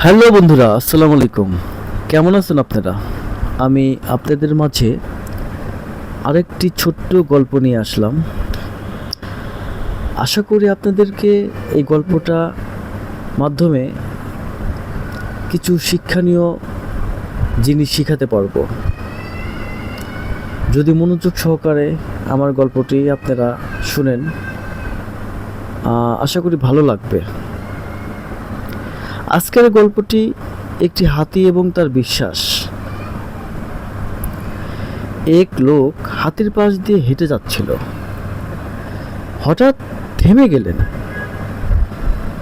Hello বন্ধুরা, আসসালামু আলাইকুম। কেমন আছেন আপনারা? আমি আপনাদের মাঝে আরেকটি ছোট্ট গল্প নিয়ে আসলাম। আশা করি আপনাদেরকে এই গল্পটা মাধ্যমে কিছু শিক্ষণীয় জিনিস শিখাতে পারবো। যদি মনোযোগ সহকারে আমার গল্পটি আপনারা শুনেন, আশা করি ভালো লাগবে। আজকের গল্পটি একটি হাতি এবং তার বিশ্বাস। এক লোক হাতির পাশ দিয়ে হেঁটে যাচ্ছিল। হঠাৎ থেমে গেলেন।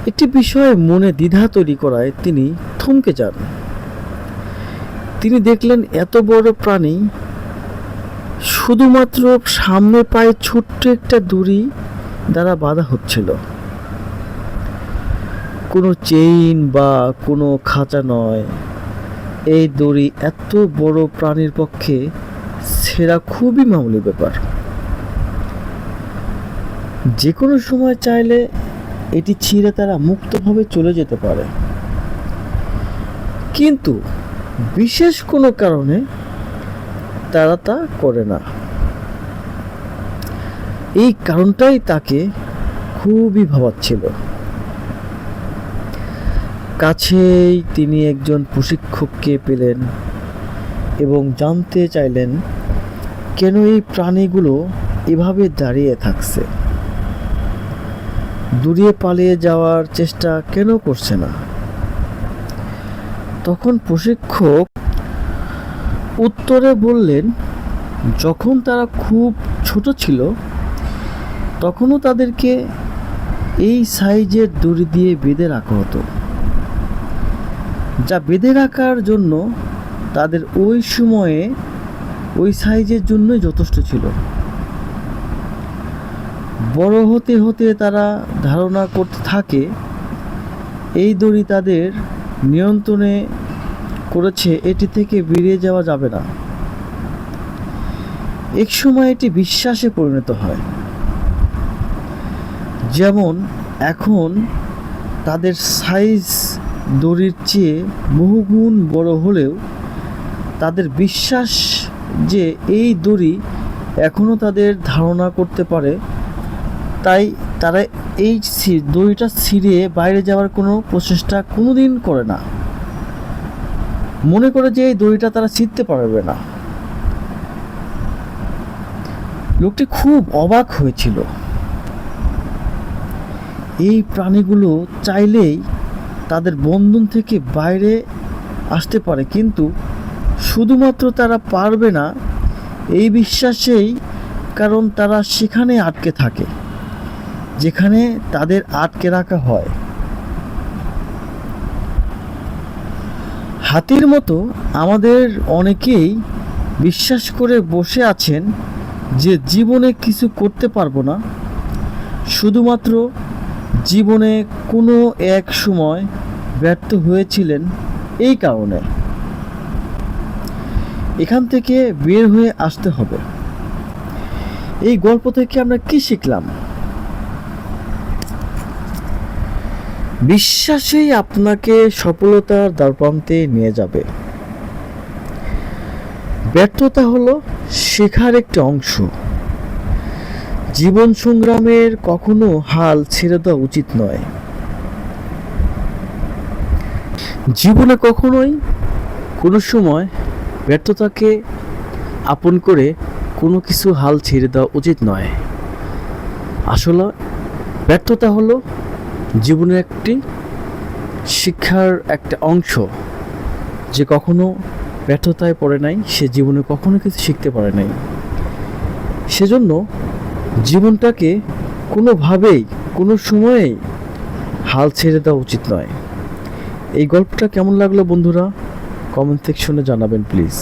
একটি বিষয়ে মনে দ্বিধা তৈরি করায় তিনি থমকে যান। তিনি দেখলেন এত বড় প্রাণী শুধুমাত্র সামনে পায়ে ছোট্ট একটা দড়ি দ্বারা বাঁধা হচ্ছিল। কোনো চেইন বা কোনো খাঁচা নয়। এই দড়ি এত বড় প্রাণীর পক্ষে ছেঁড়া খুবই মামুলি ব্যাপার। যে কোনো সময় চাইলে এটি ছিঁড়ে তারা মুক্তভাবে চলে যেতে পারে, কিন্তু বিশেষ কোনো কারণে তারা তা করে না। এই কারণটাই তাকে খুবই ভাবাচ্ছিল। কাছেই তিনি একজন প্রশিক্ষককে পেলেন এবং জানতে চাইলেন কেন এই প্রাণীগুলো এভাবে দাঁড়িয়ে থাকছে, দূরে পালিয়ে যাওয়ার চেষ্টা কেন করছে না। তখন প্রশিক্ষক উত্তরে বললেন, যখন তারা খুব ছোট ছিল তখনও তাদেরকে এই সাইজের দড়ি দিয়ে বেঁধে রাখা হতো, যা বেঁধে রাখার জন্য তাদের ওই সময়ে ওই সাইজের জন্যই যথেষ্ট ছিল। বড় হতে হতে তারা ধারণা করতে থাকে এই দড়ি তাদের নিয়ন্ত্রণে করেছে, এটি থেকে বেরিয়ে যাওয়া যাবে না। এক সময় এটি বিশ্বাসে পরিণত হয়। যেমন এখন তাদের সাইজ দড়ির চেয়ে বহুগুণ বড় হলেও তাদের বিশ্বাস যে এই দড়ি এখনও তাদের ধারণা করতে পারে, তাই তারা এই দড়িটা ছিঁড়ে বাইরে যাওয়ার কোনো প্রচেষ্টা কোনোদিন করে না। মনে করে যে এই দড়িটা তারা ছিঁড়তে পারবে না। লোকটি খুব অবাক হয়েছিল। এই প্রাণীগুলো চাইলেই তাদের বন্ধন থেকে বাইরে আসতে পারে, কিন্তু শুধুমাত্র তারা পারবে না এই বিশ্বাসেই, কারণ তারা সেখানে আটকে থাকে যেখানে তাদের আটকে রাখা হয়। হাতির মতো আমাদের অনেকেই বিশ্বাস করে বসে আছেন যে জীবনে কিছু করতে পারবো না, শুধুমাত্র জীবনে কোনো এক সময় ব্যর্থ হয়েছিলেন এই কারণে। এখান থেকে বের হয়ে আসতে হবে। এই গল্প থেকে আমরা কি শিখলাম? বিশ্বাসই আপনাকে সফলতার দ্বারপ্রান্তে নিয়ে যাবে। ব্যর্থতা হলো শেখার একটি অংশ। জীবন সংগ্রামের কখনো হাল ছেড়ে দেওয়া উচিত নয়। জীবনে কখনোই কোনো সময় ব্যর্থতাকে আপন করে কোনো কিছু হাল ছেড়ে দেওয়া উচিত নয়। আসলে ব্যর্থতা হলো জীবনের একটি শিক্ষার একটা অংশ। যে কখনো ব্যর্থতায় পড়ে নাই, সে জীবনে কখনো কিছু শিখতে পারে নাই। সেজন্য জীবনটাকে কোনোভাবেই কোনো সময়েই হাল ছেড়ে দেওয়া উচিত নয়। এই গল্পটা কেমন লাগলো বন্ধুরা? কমেন্ট সেকশনে জানাবেন প্লিজ।